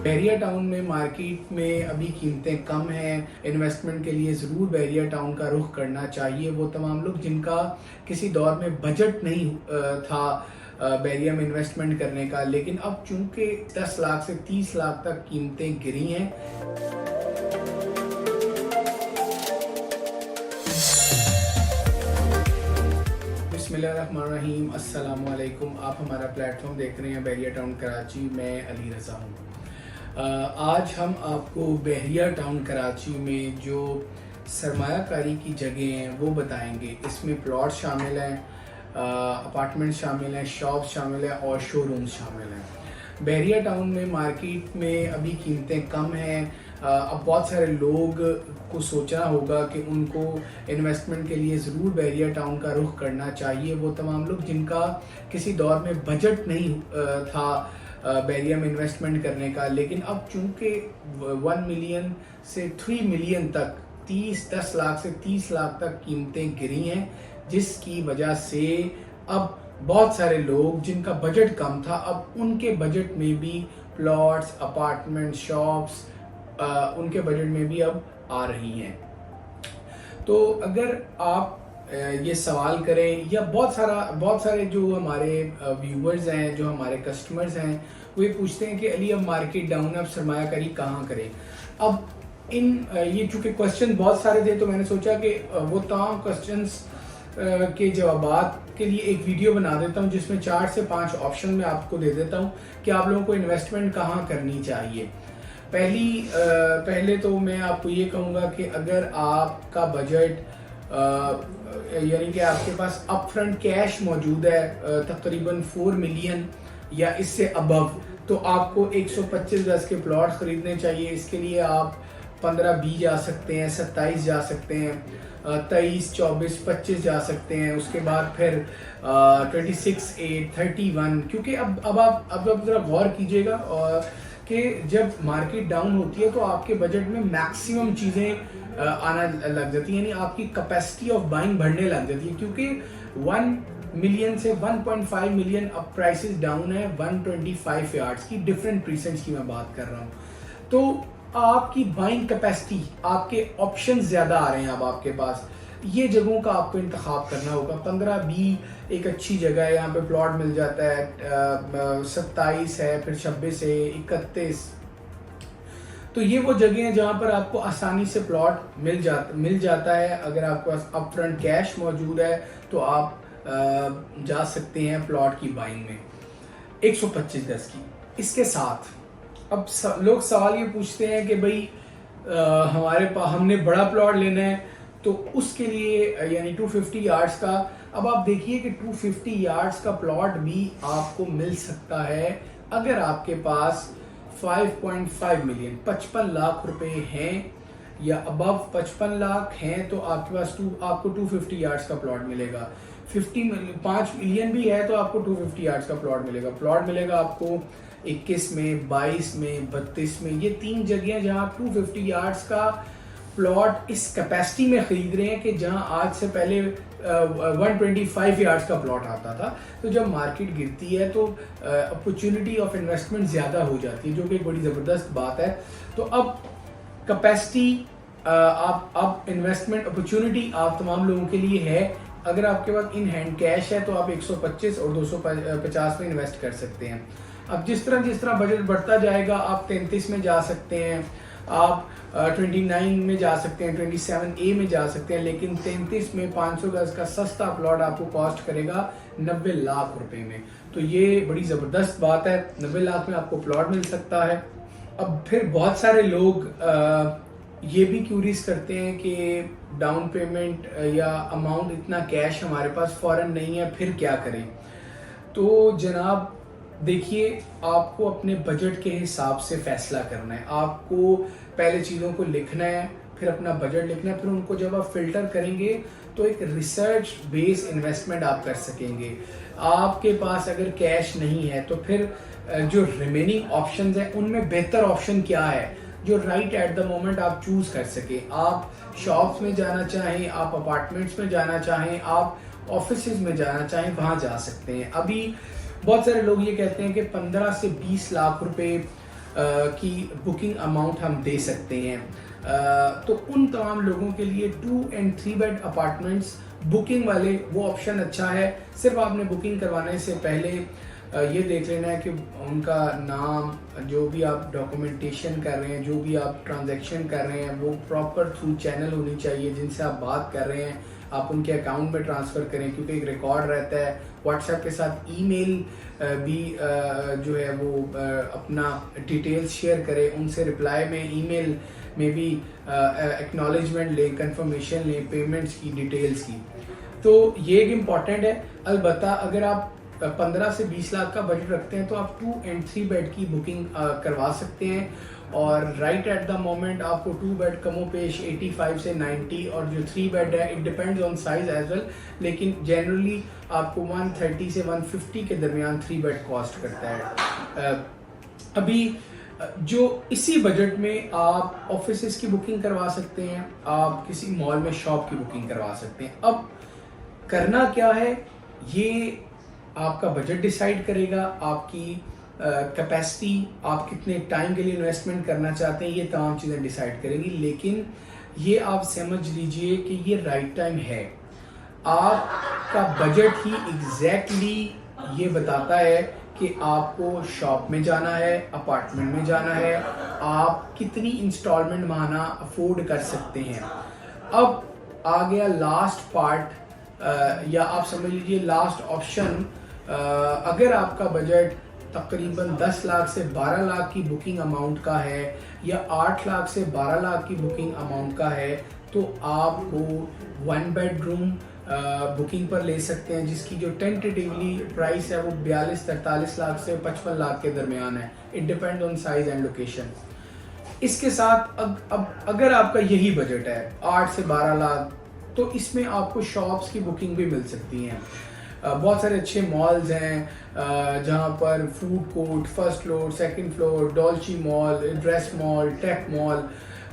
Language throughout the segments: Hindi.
बहरिया टाउन में मार्केट में अभी कीमतें कम हैं। इन्वेस्टमेंट के लिए ज़रूर बहरिया टाउन का रुख करना चाहिए। वो तमाम लोग जिनका किसी दौर में बजट नहीं था बहरिया में इन्वेस्टमेंट करने का, लेकिन अब चूंकि 10 लाख से 30 लाख तक कीमतें गिरी हैं। बिस्मिल्लाहिर्रहमानिर्रहीम, अस्सलाम वालेकुम। आप हमारा प्लेटफॉर्म देख रहे हैं बहरिया टाउन कराची। मैं अली रज़ा हूँ। आज हम आपको बहरिया टाउन कराची में जो सरमायाकारी की जगह हैं वो बताएंगे। इसमें प्लॉट शामिल हैं, अपार्टमेंट शामिल हैं, शॉप शामिल हैं और शोरूम्स शामिल हैं। बहरिया टाउन में मार्केट में अभी कीमतें कम हैं। अब बहुत सारे लोग को सोचना होगा कि उनको इन्वेस्टमेंट के लिए ज़रूर बहरिया टाउन का रुख करना चाहिए। वो तमाम लोग जिनका किसी दौर में बजट नहीं था बहरिया में इन्वेस्टमेंट करने का, लेकिन अब चूंकि 1 मिलियन से 3 मिलियन तक 10 लाख से 30 लाख तक कीमतें गिरी हैं, जिसकी वजह से अब बहुत सारे लोग जिनका बजट कम था अब उनके बजट में भी प्लॉट्स, अपार्टमेंट, शॉप्स उनके बजट में भी अब आ रही हैं। तो अगर आप ये सवाल करें, या बहुत सारे जो हमारे व्यूवर्स हैं, जो हमारे कस्टमर्स हैं, वो ये पूछते हैं कि अली अब मार्केट डाउन है, अब सरमायाकारी कहाँ करें। अब ये चूँकि क्वेश्चन बहुत सारे थे तो मैंने सोचा कि वो तमाम क्वेश्चंस के जवाबात के लिए एक वीडियो बना देता हूं, जिसमें 4 से 5 ऑप्शन मैं आपको दे देता हूं कि आप लोगों को इन्वेस्टमेंट कहाँ करनी चाहिए। पहले तो मैं आपको ये कहूँगा कि अगर आपका बजट यानी कि आपके पास अपफ्रंट कैश मौजूद है तकरीबन 4 मिलियन या इससे अबव, तो आपको 125 गज के प्लॉट खरीदने चाहिए। इसके लिए आप 15-20 जा सकते हैं, 27 जा सकते हैं, 23, 24, 25 जा सकते हैं। उसके बाद फिर 26, 8, 31, क्योंकि अब आप ज़रा गौर कीजिएगा कि जब मार्केट डाउन होती है तो आपके बजट में मैक्सिमम चीज़ें आना लग जाती हैं, यानी आपकी कैपेसिटी ऑफ बाइंग बढ़ने लग जाती है। क्योंकि 1 मिलियन से 1.5 मिलियन अब प्राइसेस डाउन है 125 यार्ड्स की, डिफरेंट प्रीसेंट्स की मैं बात कर रहा हूँ। तो आपकी बाइंग कैपेसिटी, आपके ऑप्शन ज़्यादा आ रहे हैं अब आपके पास। ये जगहों का आपको इंतखाब करना होगा। 15-20 एक अच्छी जगह है, यहाँ पे प्लॉट मिल जाता है, 27 है, फिर 26 है, 31। तो ये वो जगह हैं जहाँ पर आपको आसानी से प्लॉट मिल जाता है। अगर आपके पास अपफ्रंट कैश मौजूद है तो आप जा सकते हैं प्लॉट की बाइंग में 125 गज की। इसके साथ अब लोग सवाल ये पूछते हैं कि भाई हमारे पास हमने बड़ा प्लॉट लेना है तो उसके लिए यानी 250 यार्ड्स का। अब आप देखिए कि 250 यार्ड्स का प्लॉट भी आपको मिल सकता है अगर आपके पास 5.5 मिलियन 55 लाख रुपए हैं या अबव 55 लाख हैं, तो आपके पास आपको 250 यार्ड्स का प्लॉट मिलेगा। 5 मिलियन भी है तो आपको 250 यार्ड्स का प्लॉट मिलेगा आपको 21 में, 22 में, 32 में। ये 3 जगह जहां आप 250 यार्ड्स का प्लॉट इस कैपेसिटी में खरीद रहे हैं कि जहां आज से पहले 125 यार्ड्स का प्लॉट आता था। तो जब मार्केट गिरती है तो अपॉर्चुनिटी ऑफ इन्वेस्टमेंट ज़्यादा हो जाती है, जो कि एक बड़ी ज़बरदस्त बात है। तो अब कैपेसिटी अब इन्वेस्टमेंट अपॉर्चुनिटी आप तमाम लोगों के लिए है। अगर आपके पास इन हैंड कैश है तो आप 125 और 250 में इन्वेस्ट कर सकते हैं। अब जिस तरह बजट बढ़ता जाएगा, आप 33 में जा सकते हैं, आप 29 में जा सकते हैं, 27A में जा सकते हैं, लेकिन 33 में 500 गज का सस्ता प्लॉट आपको कॉस्ट करेगा 90 लाख रुपए में। तो ये बड़ी ज़बरदस्त बात है, 90 लाख में आपको प्लॉट मिल सकता है। अब फिर बहुत सारे लोग ये भी क्यूरीज करते हैं कि डाउन पेमेंट या अमाउंट इतना कैश हमारे पास फ़ौरन नहीं है, फिर क्या करें। तो जनाब देखिए, आपको अपने बजट के हिसाब से फैसला करना है। आपको पहले चीज़ों को लिखना है, फिर अपना बजट लिखना है, फिर उनको जब आप फिल्टर करेंगे तो एक रिसर्च बेस्ड इन्वेस्टमेंट आप कर सकेंगे। आपके पास अगर कैश नहीं है तो फिर जो रिमेनिंग ऑप्शंस हैं उनमें बेहतर ऑप्शन क्या है जो राइट एट द मोमेंट आप चूज कर सके। आप शॉप्स में जाना चाहें, आप अपार्टमेंट्स में जाना चाहें, आप ऑफिसेज में जाना चाहें, वहां जा सकते हैं। अभी बहुत सारे लोग ये कहते हैं कि 15 से 20 लाख रुपए की बुकिंग अमाउंट हम दे सकते हैं। तो उन तमाम लोगों के लिए 2 and 3 बेड अपार्टमेंट्स बुकिंग वाले वो ऑप्शन अच्छा है। सिर्फ आपने बुकिंग करवाने से पहले ये देख लेना है कि उनका नाम, जो भी आप डॉक्यूमेंटेशन कर रहे हैं, जो भी आप ट्रांजैक्शन कर रहे हैं, वो प्रॉपर थ्रू चैनल होनी चाहिए। जिनसे आप बात कर रहे हैं आप उनके अकाउंट में ट्रांसफ़र करें, क्योंकि एक रिकॉर्ड रहता है। व्हाट्सएप के साथ ईमेल भी जो है वो अपना डिटेल्स शेयर करें, उनसे रिप्लाई में ईमेल में भी एक्नॉलेजमेंट लें, कंफर्मेशन लें पेमेंट्स की, डिटेल्स की। तो ये एक इम्पॉर्टेंट है। अलबत्ता अगर आप 15 से 20 लाख का बजट रखते हैं तो आप 2 and 3 बेड की बुकिंग करवा सकते हैं। और राइट एट द मोमेंट आपको 2 बेड कमोपेश 85 से 90, और जो 3 बेड है it depends on size as well, लेकिन जनरली आपको 130 से 150 के दरमियान 3 बेड कॉस्ट करता है। अभी जो इसी बजट में आप ऑफिसेस की बुकिंग करवा सकते हैं, आप किसी मॉल में शॉप की बुकिंग करवा सकते हैं। अब करना क्या है ये आपका बजट डिसाइड करेगा, आपकी कैपेसिटी, आप कितने टाइम के लिए इन्वेस्टमेंट करना चाहते हैं, ये तमाम चीज़ें डिसाइड करेंगी। लेकिन ये आप समझ लीजिए कि ये राइट टाइम है। आपका बजट ही एग्जैक्टली ये बताता है कि आपको शॉप में जाना है, अपार्टमेंट में जाना है, आप कितनी इंस्टॉलमेंट माना अफोर्ड कर सकते हैं। अब आ गया लास्ट पार्ट, या आप समझ लीजिए लास्ट ऑप्शन। अगर आपका बजट तकरीबन 10 लाख से 12 लाख की बुकिंग अमाउंट का है, या 8 लाख से 12 लाख की बुकिंग अमाउंट का है, तो आपको 1 बेडरूम बुकिंग पर ले सकते हैं, जिसकी जो टेंटेटिवली प्राइस है वो 42-43 लाख से 55 लाख के दरमियान है। It depend on size and location. इसके साथ अब अगर आपका यही बजट है 8 से 12 लाख, तो इसमें आपको शॉप्स की बुकिंग भी मिल सकती हैं। बहुत सारे अच्छे मॉल्स हैं जहाँ पर food court, first floor, second floor, डॉल्ची mall, dress mall, tech mall,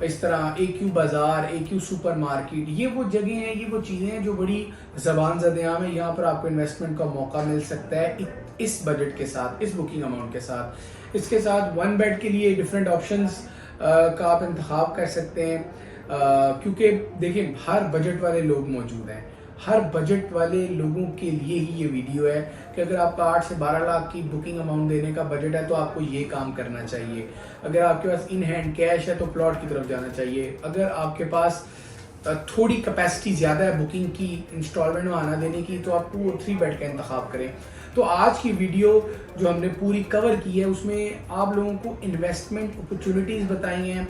इस तरह AQ बाज़ार, AQ सुपर मार्केट, ये वो जगह हैं, ये वो चीज़ें हैं जो बड़ी ज़बान ज़देआम है। यहाँ पर आपको इन्वेस्टमेंट का मौका मिल सकता है इस बजट के साथ, इस बुकिंग अमाउंट के साथ। इसके साथ 1 बेड के लिए डिफरेंट ऑप्शंस का आप इंतखाब कर सकते हैं, क्योंकि देखिए हर बजट वाले लोग मौजूद हैं। हर बजट वाले लोगों के लिए ही ये वीडियो है कि अगर आपका 8 से 12 लाख की बुकिंग अमाउंट देने का बजट है तो आपको ये काम करना चाहिए। अगर आपके पास इन हैंड कैश है तो प्लॉट की तरफ जाना चाहिए। अगर आपके पास थोड़ी कैपेसिटी ज़्यादा है बुकिंग की, इंस्टॉलमेंट में आना देने की, तो आप 2 और 3 बेड का इंतखाब करें। तो आज की वीडियो जो हमने पूरी कवर की है उसमें आप लोगों को इन्वेस्टमेंट अपॉर्चुनिटीज़ बताई हैं,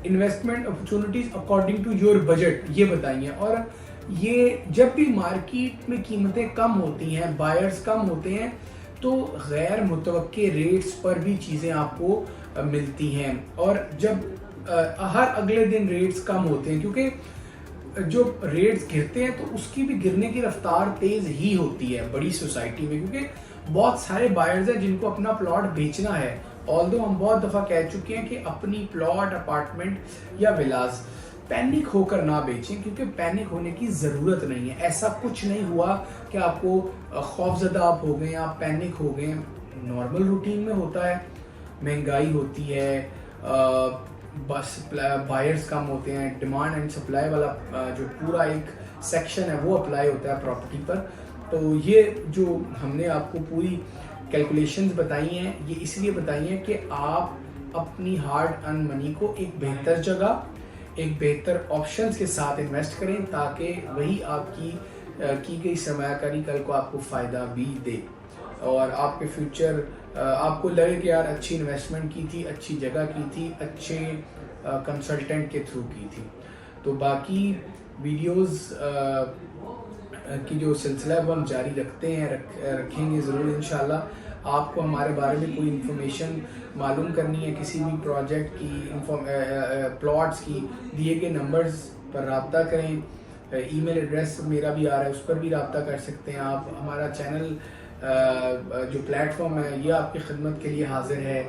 investment opportunities according to your budget ये बताई हैं। और ये जब भी मार्केट में कीमतें कम होती हैं, बायर्स कम होते हैं, तो गैर मुतवक्के रेट्स पर भी चीज़ें आपको मिलती हैं। और जब हर अगले दिन रेट्स कम होते हैं, क्योंकि जो रेट्स गिरते हैं तो उसकी भी गिरने की रफ्तार तेज़ ही होती है बड़ी सोसाइटी में, क्योंकि बहुत सारे बायर्स हैं जिनको अपना प्लॉट बेचना है। ऑल्दो हम बहुत दफ़ा कह चुके हैं कि अपनी प्लॉट, अपार्टमेंट या विलास पैनिक होकर ना बेचें, क्योंकि पैनिक होने की ज़रूरत नहीं है। ऐसा कुछ नहीं हुआ कि आपको खौफजदा आप हो गए, आप पैनिक हो गए। नॉर्मल रूटीन में होता है, महंगाई होती है, बस बायर्स कम होते हैं, डिमांड एंड सप्लाई वाला जो पूरा एक सेक्शन है वो अप्लाई होता है प्रॉपर्टी पर। तो ये जो हमने आपको पूरी कैलकुलेशंस बताई हैं, ये इसलिए बताई हैं कि आप अपनी हार्ड अर्न मनी को एक बेहतर जगह, एक बेहतर ऑप्शंस के साथ इन्वेस्ट करें, ताकि वही आपकी की गई सरमायाकारी कल को आपको फ़ायदा भी दे और आपके फ्यूचर आपको लगे कि यार अच्छी इन्वेस्टमेंट की थी, अच्छी जगह की थी, अच्छे कंसल्टेंट के थ्रू की थी। तो बाकी वीडियोस की जो सिलसिला है वो हम जारी रखते हैं, रखेंगे ज़रूर इंशाल्लाह। आपको हमारे बारे में कोई इन्फॉर्मेशन मालूम करनी है, किसी भी प्रोजेक्ट की, प्लॉट्स की, दिए गए नंबर्स पर रब्ता करें। ईमेल एड्रेस मेरा भी आ रहा है, उस पर भी रब्ता कर सकते हैं आप। हमारा चैनल जो प्लेटफॉर्म है ये आपकी खिदमत के लिए हाजिर है।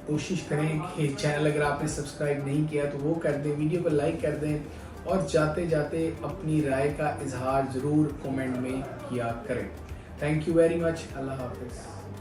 कोशिश करें कि चैनल अगर आपने सब्सक्राइब नहीं किया तो वो कर दें, वीडियो को लाइक कर दें, और जाते जाते अपनी राय का इजहार ज़रूर कमेंट में किया करें। Thank you very much. अल्लाह हाफिज़।